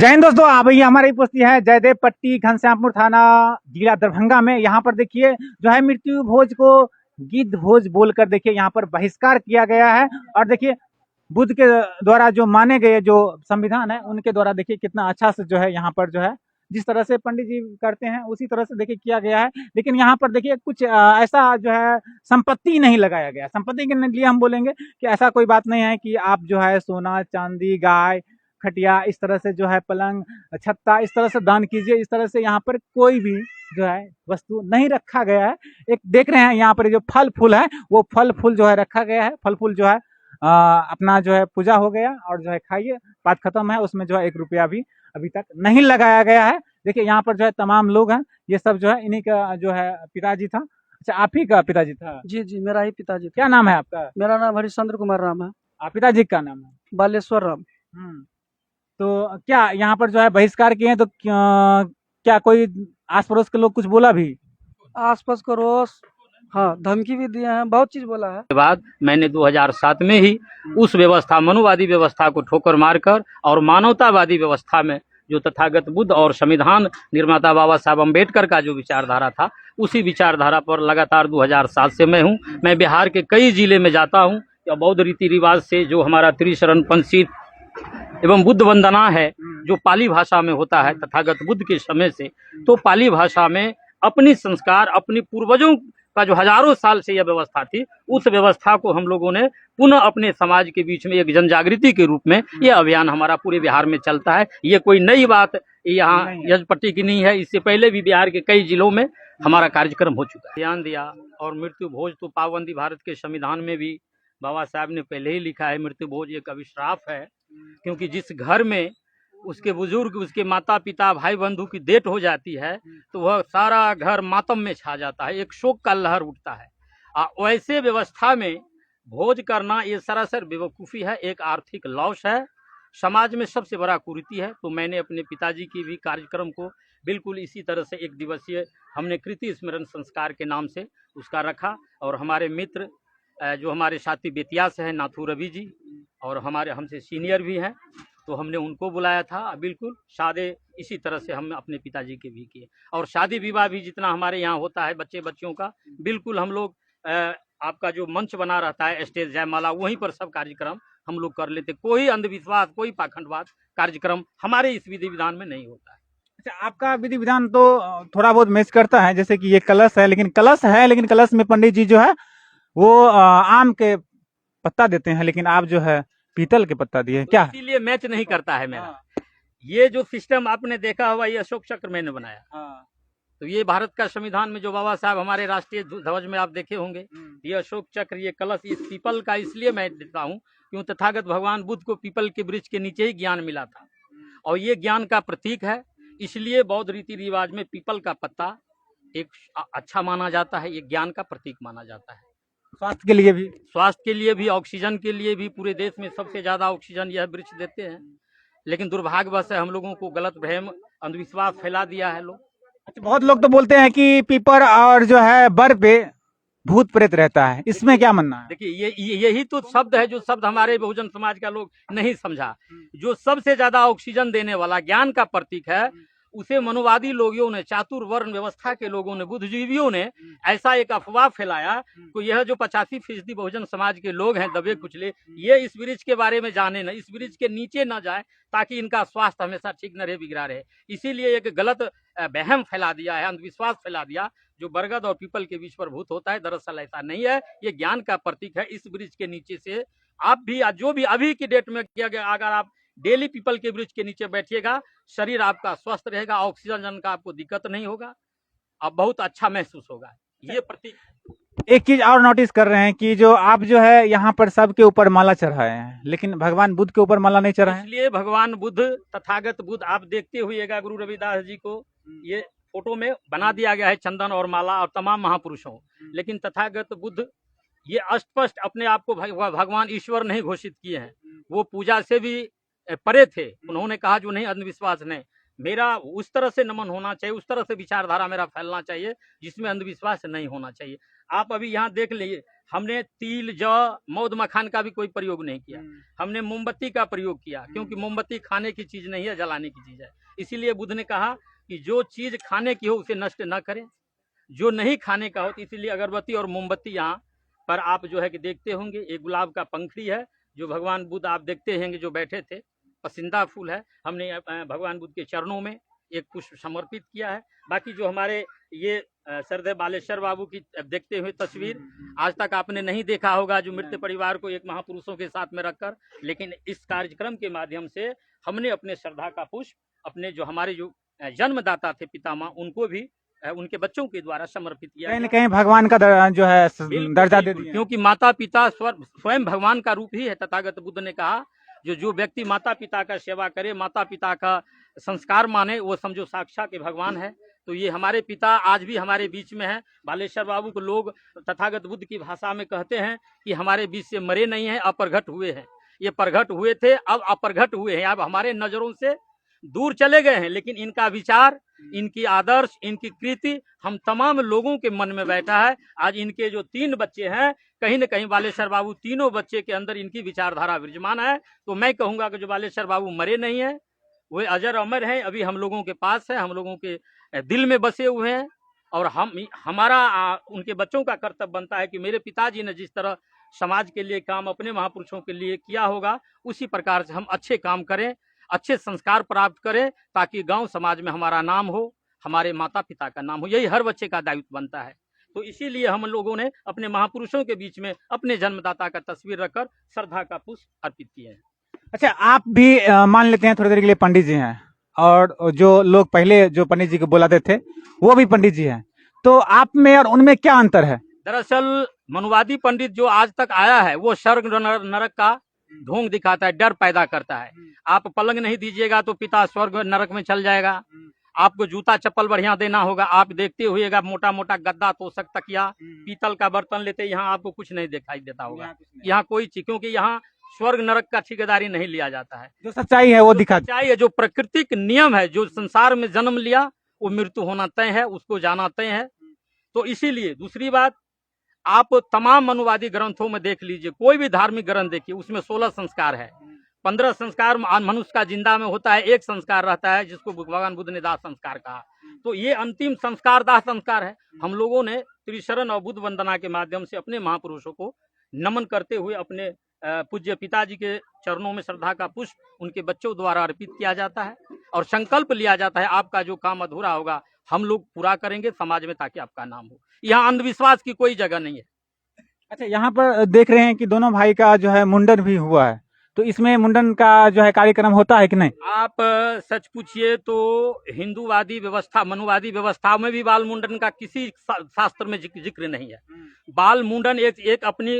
जय हिंद दोस्तों। अभी हमारी उपस्थिति है जयदेव पट्टी घनश्यामपुर थाना जिला दरभंगा में। यहाँ पर देखिए जो है मृत्यु भोज को गिद्ध भोज बोलकर देखिए यहाँ पर बहिष्कार किया गया है। और देखिए बुद्ध के द्वारा जो माने गए जो संविधान है उनके द्वारा देखिए कितना अच्छा से जो है यहाँ पर जो है जिस तरह से पंडित जी करते हैं उसी तरह से देखिए किया गया है। लेकिन यहाँ पर देखिए कुछ ऐसा जो है संपत्ति नहीं लगाया गया। संपत्ति के लिए हम बोलेंगे कि ऐसा कोई बात नहीं है कि आप जो है सोना चांदी गाय खटिया इस तरह से जो है पलंग छत्ता इस तरह से दान कीजिए। इस तरह से यहाँ पर कोई भी जो है वस्तु नहीं रखा गया है। एक देख रहे हैं यहाँ पर जो फल फूल है वो फल फूल जो है रखा गया है। फल फूल जो है अपना जो है पूजा हो गया और जो है खाइए, बात खत्म है। उसमें जो है 1 रुपया भी अभी तक नहीं लगाया गया है। देखिए यहाँ पर जो है तमाम लोग हैं, ये सब जो है इन्हीं का जो है पिताजी था। अच्छा, आप ही का पिताजी था? जी जी, मेरा ही पिताजी था। क्या नाम है आपका? मेरा नाम हरिश्चंद्र कुमार राम है। आप पिताजी का नाम है? बालेश्वर राम। तो क्या यहाँ पर जो है बहिष्कार किए हैं तो क्या कोई आस पड़ोस के लोग कुछ बोला भी? आस पास पड़ोस हाँ धमकी भी दिए हैं, बहुत चीज बोला है। के बाद मैंने 2007 में ही उस व्यवस्था मनुवादी व्यवस्था को ठोकर मारकर और मानवतावादी व्यवस्था में जो तथागत बुद्ध और संविधान निर्माता बाबा साहब अम्बेडकर का जो विचारधारा था उसी विचारधारा पर लगातार 2007 से मैं हूँ। मैं बिहार के कई जिले में जाता हूँ। या बौद्ध रीति रिवाज से जो हमारा त्रिशरण पंचित एवं बुद्ध वंदना है जो पाली भाषा में होता है तथागत बुद्ध के समय से, तो पाली भाषा में अपनी संस्कार अपनी पूर्वजों का जो हजारों साल से यह व्यवस्था थी उस व्यवस्था को हम लोगों ने पुनः अपने समाज के बीच में एक जन जागृति के रूप में यह अभियान हमारा पूरे बिहार में चलता है। ये कोई नई बात यहाँ यजपट्टी की नहीं है, इससे पहले भी बिहार के कई जिलों में हमारा कार्यक्रम हो चुका है। ध्यान दिया और मृत्यु भोज तो पाबंदी भारत के संविधान में भी बाबा साहब ने पहले ही लिखा है। मृत्यु भोज एक अभिश्राप है, क्योंकि जिस घर में उसके बुजुर्ग उसके माता पिता भाई बंधु की डेथ हो जाती है तो वह सारा घर मातम में छा जाता है, एक शोक का लहर उठता है। वैसे व्यवस्था में भोज करना ये सरासर बेवकूफ़ी है, एक आर्थिक लॉस है, समाज में सबसे बड़ा कुरीति है। तो मैंने अपने पिताजी की भी कार्यक्रम को बिल्कुल इसी तरह से 1 दिवसीय हमने कृति स्मरण संस्कार के नाम से उसका रखा। और हमारे मित्र जो हमारे साथी बेतिया से हैं नाथू रवि जी और हमारे हमसे सीनियर भी हैं, तो हमने उनको बुलाया था। बिल्कुल सादे इसी तरह से हम अपने पिताजी के भी किए। और शादी विवाह भी जितना हमारे यहाँ होता है बच्चों का, बिल्कुल हम लोग आपका जो मंच बना रहता है स्टेज जयमाला वहीं पर सब कार्यक्रम हम लोग कर लेते। कोई अंधविश्वास कोई पाखंडवाद कार्यक्रम हमारे इस विधि विधान में नहीं होता है। अच्छा, आपका विधि विधान तो थोड़ा बहुत मैच करता है, जैसे कि ये कलश है लेकिन कलश में पंडित जी जो है वो आम के पत्ता देते हैं, लेकिन आप जो है पीतल के पत्ता दिए क्या? इसीलिए मैच नहीं करता है मेरा। ये जो सिस्टम आपने देखा हुआ ये अशोक चक्र मैंने बनाया। तो ये भारत का संविधान में जो बाबा साहब हमारे राष्ट्रीय ध्वज में आप देखे होंगे ये अशोक चक्र ये कलश इस पीपल का इसलिए मैं देता हूँ क्यों तथागत भगवान बुद्ध को पीपल के वृक्ष के नीचे ही ज्ञान मिला था और ये ज्ञान का प्रतीक है। इसलिए बौद्ध रीति रिवाज में पीपल का पत्ता एक अच्छा माना जाता है, ये ज्ञान का प्रतीक माना जाता है। स्वास्थ्य के लिए भी ऑक्सीजन के लिए भी पूरे देश में सबसे ज्यादा ऑक्सीजन यह वृक्ष देते हैं। लेकिन दुर्भाग्यवश है हम लोगों को गलत भ्रम अंधविश्वास फैला दिया है लोग। अच्छा, बहुत लोग तो बोलते हैं कि पीपर और जो है बर पे भूत प्रेत रहता है, इसमें क्या मानना है? देखिए यही तो शब्द है जो शब्द हमारे बहुजन समाज का लोग नहीं समझा। जो सबसे ज्यादा ऑक्सीजन देने वाला ज्ञान का प्रतीक है उसे मनुवादी लोगों ने चातुर वर्ण व्यवस्था के लोगों ने बुद्धिजीवियों ने ऐसा एक अफवाह फैलाया कि यह जो 85% बहुजन समाज के लोग हैं दबे कुचले ये इस वृक्ष के बारे में जाने न, इस वृक्ष के नीचे न जाए ताकि इनका स्वास्थ्य हमेशा ठीक न रहे बिगड़ा रहे। इसीलिए एक गलत वहम फैला दिया है, अंधविश्वास फैला दिया जो बरगद और पीपल के बीच पर भूत होता है। दरअसल ऐसा नहीं है, ये ज्ञान का प्रतीक है। इस वृक्ष के नीचे से आप भी जो भी अभी की डेट में किया गया अगर आप डेली पीपल के वृक्ष के नीचे बैठिएगा शरीर आपका स्वस्थ रहेगा, ऑक्सीजन का आपको दिक्कत नहीं होगा, आप बहुत अच्छा महसूस होगा। ये प्रतीक। एक चीज और नोटिस कर रहे हैं कि जो आप जो है यहाँ पर सबके ऊपर माला चढ़ाए हैं लेकिन भगवान बुद्ध के ऊपर माला नहीं चढ़ाए। इसलिए भगवान बुद्ध तथागत बुद्ध आप देखते हुएगा गुरु रविदास जी को ये फोटो में बना दिया गया है चंदन और माला और तमाम महापुरुषों, लेकिन तथागत बुद्ध ये स्पष्ट अपने आप को भगवान ईश्वर नहीं घोषित किए हैं। वो पूजा से भी परे थे। उन्होंने कहा जो नहीं अंधविश्वास नहीं, मेरा उस तरह से नमन होना चाहिए, उस तरह से विचारधारा मेरा फैलना चाहिए जिसमें अंधविश्वास नहीं होना चाहिए। आप अभी यहाँ देख लीजिए हमने तिल जौ मौद मखान का भी कोई प्रयोग नहीं किया। हमने मोमबत्ती का प्रयोग किया, क्योंकि मोमबत्ती खाने की चीज नहीं है, जलाने की चीज है। इसीलिए बुद्ध ने कहा कि जो चीज खाने की हो उसे नष्ट न करें, जो नहीं खाने का हो। तो इसीलिए अगरबत्ती और मोमबत्ती यहाँ पर आप जो है कि देखते होंगे, एक गुलाब का पंखड़ी है जो भगवान बुद्ध आप देखते होंगे जो बैठे थे, पसंदीदा फूल है। हमने भगवान बुद्ध के चरणों में एक पुष्प समर्पित किया है। बाकी जो हमारे ये सरदेव बालेश्वर बाबू की देखते हुए तस्वीर आज तक आपने नहीं देखा होगा, जो मृत परिवार को एक महापुरुषों के साथ में रखकर, लेकिन इस कार्यक्रम के माध्यम से हमने अपने श्रद्धा का पुष्प अपने जो हमारे जो जन्मदाता थे पितामह, उनको भी उनके बच्चों के द्वारा समर्पित किया। कहीं न कहीं भगवान का जो है दर्जा दे दिया, क्योंकि माता पिता स्वयं भगवान का रूप ही है। तथागत बुद्ध ने कहा जो व्यक्ति माता पिता का सेवा करे, माता पिता का संस्कार माने, वो समझो साक्षात के भगवान है। तो ये हमारे पिता आज भी हमारे बीच में है। बालेश्वर बाबू को लोग तथागत बुद्ध की भाषा में कहते हैं कि हमारे बीच से मरे नहीं हैं, अप्रगट हुए हैं। ये प्रगट हुए थे, अब अप्रगट हुए हैं, अब हमारे नजरों से दूर चले गए हैं, लेकिन इनका विचार, इनकी आदर्श, इनकी कृति हम तमाम लोगों के मन में बैठा है। आज इनके जो 3 बच्चे हैं, कहीं न कहीं बालेश्वर बाबू तीनों बच्चे के अंदर इनकी विचारधारा विराजमान है। तो मैं कहूँगा कि जो बालेश्वर बाबू मरे नहीं है, वे अजर अमर हैं, अभी हम लोगों के पास है, हम लोगों के दिल में बसे हुए हैं। और हमारा उनके बच्चों का कर्तव्य बनता है कि मेरे पिताजी ने जिस तरह समाज के लिए काम अपने महापुरुषों के लिए किया होगा, उसी प्रकार से हम अच्छे काम करें, अच्छे संस्कार प्राप्त करें, ताकि गांव समाज में हमारा नाम हो, हमारे माता पिता का नाम हो। यही हर बच्चे का दायित्व बनता है। तो इसीलिए हम लोगों ने अपने महापुरुषों के बीच में अपने जन्मदाता का तस्वीर रखकर श्रद्धा का पुष्प अर्पित किए हैं। अच्छा, आप भी मान लेते हैं थोड़ी देर के लिए पंडित जी हैं, और जो लोग पहले जो पंडित जी को बुलाते थे वो भी पंडित जी हैं, तो आप में और उनमें क्या अंतर है? दरअसल मनुवादी पंडित जो आज तक आया है, वो स्वर्ग नरक का ढोंग दिखाता है, डर पैदा करता है। आप पलंग नहीं दीजिएगा तो पिता स्वर्ग नरक में चल जाएगा। आपको जूता चप्पल बढ़िया देना होगा। आप देखते हुएगा मोटा मोटा गद्दा, तोशक, तकिया, पीतल का बर्तन लेते, यहाँ आपको कुछ नहीं दिखाई देता होगा। यहाँ कोई चीज, क्योंकि यहाँ स्वर्ग नरक का ठेकेदारी नहीं लिया जाता है। जो सच्चाई है वो दिखा, सच्चाई है, जो प्राकृतिक नियम है, जो संसार में जन्म लिया वो मृत्यु होना तय है, उसको जाना तय है। तो इसीलिए दूसरी बात, आप तमाम मनुवादी ग्रंथों में देख लीजिए, कोई भी धार्मिक ग्रंथ देखिए, उसमें 16 संस्कार है। 15 संस्कार मनुष्य का जिंदा में होता है, 1 संस्कार रहता है जिसको भगवान बुद्ध ने दाह संस्कार कहा। तो ये अंतिम संस्कार दाह संस्कार है। हम लोगों ने त्रिशरण और बुद्ध वंदना के माध्यम से अपने महापुरुषों को नमन करते हुए अपने पूज्य पिताजी के चरणों में श्रद्धा का पुष्प उनके बच्चों द्वारा अर्पित किया जाता है, और संकल्प लिया जाता है आपका जो काम अधूरा होगा हम लोग पूरा करेंगे समाज में, ताकि आपका नाम हो। यहाँ अंधविश्वास की कोई जगह नहीं है। अच्छा, यहाँ पर देख रहे हैं कि दोनों भाई का जो है मुंडन भी हुआ है, तो इसमें मुंडन का जो है कार्यक्रम होता है कि नहीं? आप सच पूछिए तो हिंदूवादी व्यवस्था, मनुवादी व्यवस्था में भी बाल मुंडन का किसी शास्त्र में जिक्र नहीं है। बाल मुंडन एक अपनी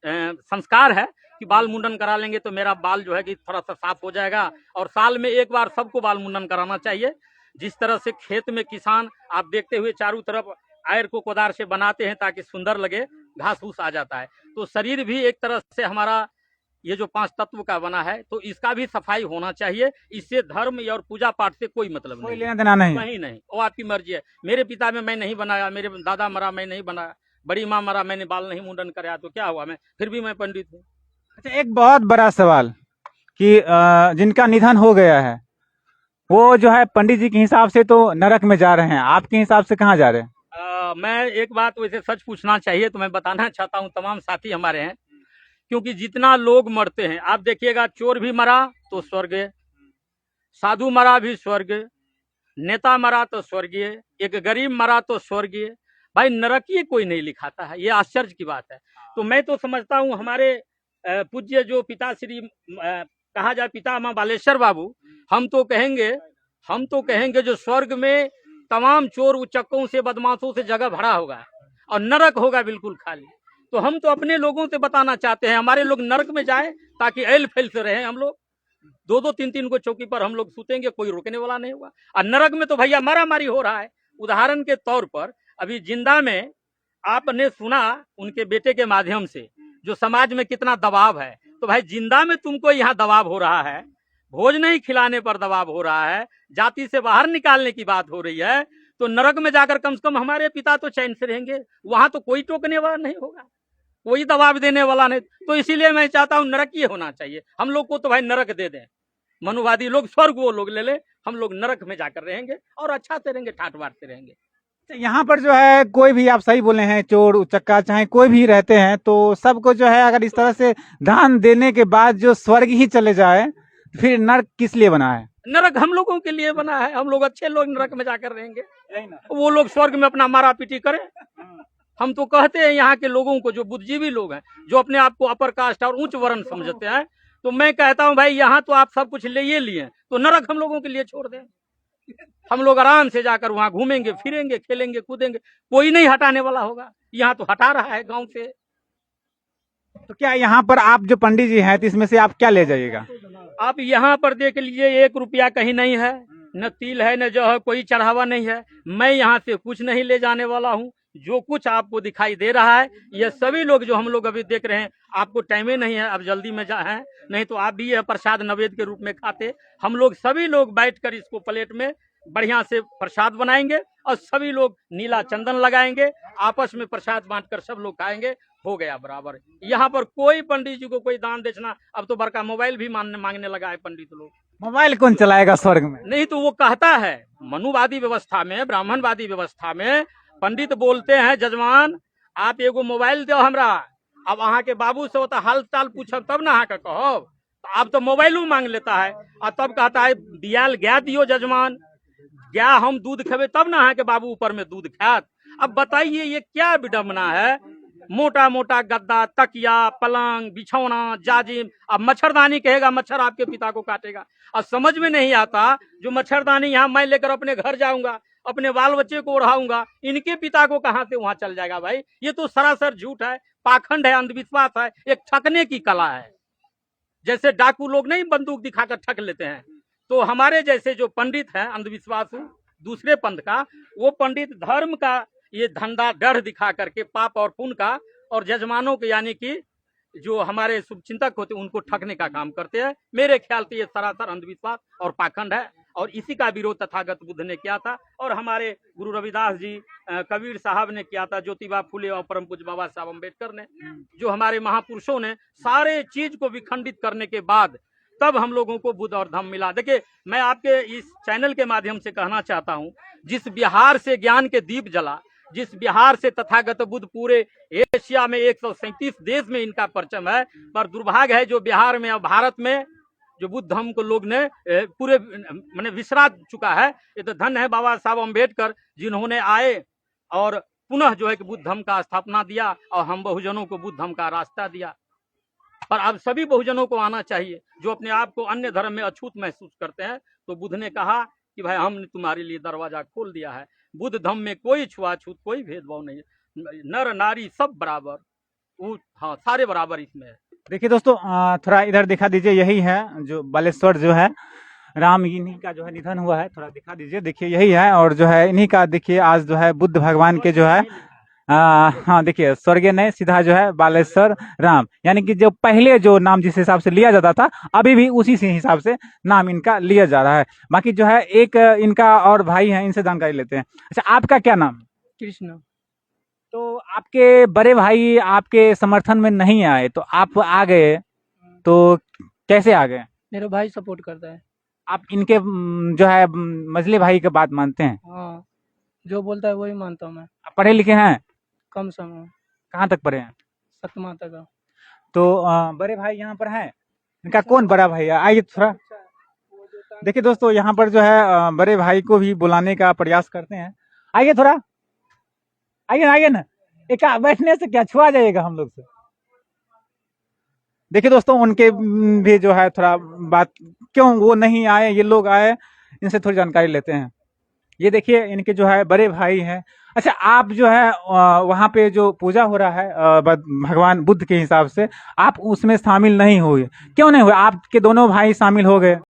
संस्कार है कि बाल मुंडन करा लेंगे तो मेरा बाल जो है कि थोड़ा सा साफ हो जाएगा, और साल में एक बार सबको बाल मुंडन कराना चाहिए। जिस तरह से खेत में किसान आप देखते हुए चारों तरफ आयर को कोदार से बनाते हैं ताकि सुंदर लगे, घास फूस आ जाता है, तो शरीर भी एक तरह से हमारा ये जो 5 तत्व का बना है, तो इसका भी सफाई होना चाहिए। इससे धर्म और पूजा पाठ से कोई मतलब नहीं, कोई लेना देना नहीं। नहीं, वो आपकी मर्जी है। मेरे पिता में मैं नहीं बनाया, मेरे दादा मरा मैं नहीं बनाया, बड़ी माँ मरा मैंने बाल नहीं मुंडन कराया, तो क्या हुआ, मैं फिर भी मैं पंडित हूँ। अच्छा, एक बहुत बड़ा सवाल कि जिनका निधन हो गया है वो जो है पंडित जी के हिसाब से तो नरक में जा रहे हैं, आपके हिसाब से कहाँ जा रहे हैं? मैं एक बात वैसे सच पूछना चाहिए तो मैं बताना चाहता हूँ, तमाम साथी हमारे हैं, क्योंकि जितना लोग मरते हैं आप देखिएगा, चोर भी मरा तो स्वर्ग, साधु मरा भी स्वर्ग, नेता मरा तो स्वर्गीय, एक गरीब मरा तो स्वर्गीय। भाई नरकीय कोई नहीं लिखाता है, ये आश्चर्य की बात है। तो मैं तो समझता हूँ हमारे पूज्य जो पिताश्री कहा जाए पितामह बालेश्वर बाबू, हम तो कहेंगे जो स्वर्ग में तमाम चोर उचक्कों से, बदमाशों से जगह भरा होगा और नरक होगा बिल्कुल खाली। तो हम तो अपने लोगों से बताना चाहते हैं हमारे लोग नरक में जाए ताकि एल फैल से रहे। हम लोग 2-2 3-3 को चौकी पर हम लोग सूतेंगे, कोई रोकने वाला नहीं होगा। और नरक में तो भैया मारा मारी हो रहा है। उदाहरण के तौर पर अभी जिंदा में आपने सुना उनके बेटे के माध्यम से जो समाज में कितना दबाव है, तो भाई जिंदा में तुमको यहाँ दबाव हो रहा है, भोज नहीं खिलाने पर दबाव हो रहा है, जाति से बाहर निकालने की बात हो रही है, तो नरक में जाकर कम से कम हमारे पिता तो चैन से रहेंगे, वहां तो कोई टोकने वाला नहीं होगा। कोई दबाव देने वाला नहीं। तो इसीलिए मैं चाहता हूँ नरक ही होना चाहिए। हम लोग को तो भाई नरक दे दें, मनुवादी लोग स्वर्ग वो लोग ले ले, हम लोग नरक में जाकर रहेंगे और अच्छा से रहेंगे, ठाट बांटते रहेंगे। यहाँ पर जो है कोई भी, आप सही बोले हैं, चोर उचक्का चाहे कोई भी रहते हैं, तो सबको जो है अगर इस तरह से दान देने के बाद जो स्वर्ग ही चले जाए, फिर नरक किस लिए बना है? नरक हम लोगों के लिए बना है, हम लोग अच्छे लोग नरक में जाकर रहेंगे, वो लोग स्वर्ग में अपना मारा पीटी करें। हम तो कहते हैं यहाँ के लोगों को, जो बुद्धिजीवी लोग हैं, जो अपने आप को अपर कास्ट और उच्च वर्ण समझते हैं, तो मैं कहता हूँ भाई यहाँ तो आप सब कुछ ले ये लिए, तो नरक हम लोगों के लिए छोड़ दें। हम लोग आराम से जाकर वहाँ घूमेंगे फिरेंगे, खेलेंगे कूदेंगे, कोई नहीं हटाने वाला होगा। यहाँ तो हटा रहा है गांव से। तो क्या यहाँ पर आप जो पंडित जी हैं, तो इसमें से आप क्या ले जाइएगा? आप यहाँ पर देख लीजिए, 1 रुपया कहीं नहीं है, न तिल है न जो है कोई चढ़ावा नहीं है। मैं यहाँ से कुछ नहीं ले जाने वाला हूँ। जो कुछ आपको दिखाई दे रहा है, ये सभी लोग जो हम लोग अभी देख रहे हैं, आपको टाइम ही नहीं है, अब जल्दी में जा है, नहीं तो आप भी यह प्रसाद नैवेद्य के रूप में खाते। हम लोग सभी लोग बैठकर इसको प्लेट में बढ़िया से प्रसाद बनाएंगे और सभी लोग नीला चंदन लगाएंगे, आपस में प्रसाद बांटकर सब लोग खाएंगे, हो गया बराबर। यहाँ पर कोई पंडित जी को कोई दान देना, अब तो बड़का मोबाइल भी मांगने लगा है पंडित लोग। मोबाइल कौन चलाएगा स्वर्ग में? नहीं तो वो कहता है मनुवादी व्यवस्था में, ब्राह्मणवादी व्यवस्था में पंडित बोलते हैं, जजमान आप एगो मोबाइल दो हमरा, अब अहाँ के बाबू से होता हाल चाल पूछब तब ना अहाँ के कहब, तो अब तो मोबाइलो मांग लेता है और तब कहता है बियाल गाय दियो जजमान, गाय हम दूध खेबे तब ना अहाँ के बाबू ऊपर में दूध खात। अब बताइए ये क्या विडम्बना है? मोटा मोटा गद्दा, तकिया, पलंग, बिछौना, जाजिम, अब मच्छरदानी कहेगा मच्छर आपके पिता को काटेगा। अब समझ में नहीं आता, जो मच्छरदानी यहाँ मैं लेकर अपने घर जाऊंगा, अपने बाल बच्चे को ओढ़ाऊंगा, इनके पिता को कहाँ से वहां चल जाएगा? भाई ये तो सरासर झूठ है, पाखंड है, अंधविश्वास है, एक ठगने की कला है। जैसे डाकू लोग नहीं बंदूक दिखाकर ठग लेते हैं, तो हमारे जैसे जो पंडित हैं अंधविश्वासु दूसरे पंथ का, वो पंडित धर्म का ये धंधा डर दिखा करके पाप और पुण्य का और जजमानों के यानी कि जो हमारे शुभचिंतक होते हैं उनको ठगने का काम करते हैं। मेरे ख्याल से ये सरासर अंधविश्वास और पाखंड है, और इसी का विरोध तथागत बुद्ध ने किया था, और हमारे गुरु रविदास जी, कबीर साहब ने किया था, ज्योतिबा फुले और परम पूज्य बाबा साहब अम्बेडकर ने, जो हमारे महापुरुषों ने सारे चीज को विखंडित करने के बाद तब हम लोगों को बुद्ध और धम्म मिला। देखिए मैं आपके इस चैनल के माध्यम से कहना चाहता हूँ, जिस बिहार से ज्ञान के दीप जला, जिस बिहार से तथागत बुद्ध पूरे एशिया में 137 देश में इनका परचम है, पर दुर्भाग्य है जो बिहार में और भारत में जो बुद्ध धर्म को लोग ने पूरे मैंने विसरा चुका है। ये तो धन्य है बाबा साहब अम्बेडकर जिन्होंने आए और पुनः जो है कि बुद्ध धर्म का स्थापना दिया और हम बहुजनों को बुद्ध धर्म का रास्ता दिया। पर अब सभी बहुजनों को आना चाहिए जो अपने आप को अन्य धर्म में अछूत महसूस करते हैं। तो बुद्ध ने कहा कि भाई हमने तुम्हारे लिए दरवाजा खोल दिया है। बुद्ध धर्म में कोई छुआछूत, कोई भेदभाव नहीं है, नर नारी सब बराबर, हाँ सारे बराबर इसमें है। देखिए दोस्तों, थोड़ा इधर दिखा दीजिए, यही है जो बालेश्वर जो है राम, इन्हीं का जो है निधन हुआ है, थोड़ा दिखा दीजिए। देखिए यही है, और जो है इन्हीं का देखिए आज जो है बुद्ध भगवान के जो है हाँ देखिए स्वर्गीय नहीं, सीधा जो है बालेश्वर राम, यानी कि जो पहले जो नाम जिस हिसाब से लिया जाता था अभी भी उसी से हिसाब से नाम इनका लिया जा रहा है। बाकी जो है एक इनका और भाई हैं, इनसे जानकारी लेते हैं। अच्छा, आपका क्या नाम? कृष्ण। तो आपके बड़े भाई आपके समर्थन में नहीं आए तो आप आ गए, तो कैसे आ गए? मेरा भाई सपोर्ट करता है। आप इनके जो है मझले भाई की बात मानते हैं? हाँ, जो बोलता है वही मानता हूँ मैं। आप पढ़े लिखे हैं? कम समय। कहाँ तक पढ़े हैं? 7वां तक। तो बड़े भाई यहाँ पर हैं, इनका कौन बड़ा भाई है? आइए थोड़ा देखिए दोस्तों, यहाँ पर जो है बड़े भाई को भी बुलाने का प्रयास करते हैं। आइए थोड़ा, आइए ना, एक बैठने से क्या छुआ जाएगा हम लोग से। देखिए दोस्तों, उनके भी जो है थोड़ा बात, क्यों वो नहीं आए, ये लोग आए, इनसे थोड़ी जानकारी लेते हैं। ये देखिए इनके जो है बड़े भाई हैं। अच्छा, आप जो है वहाँ पे जो पूजा हो रहा है भगवान बुद्ध के हिसाब से, आप उसमें शामिल नहीं हुए, क्यों नहीं हुए? आपके दोनों भाई शामिल हो गए।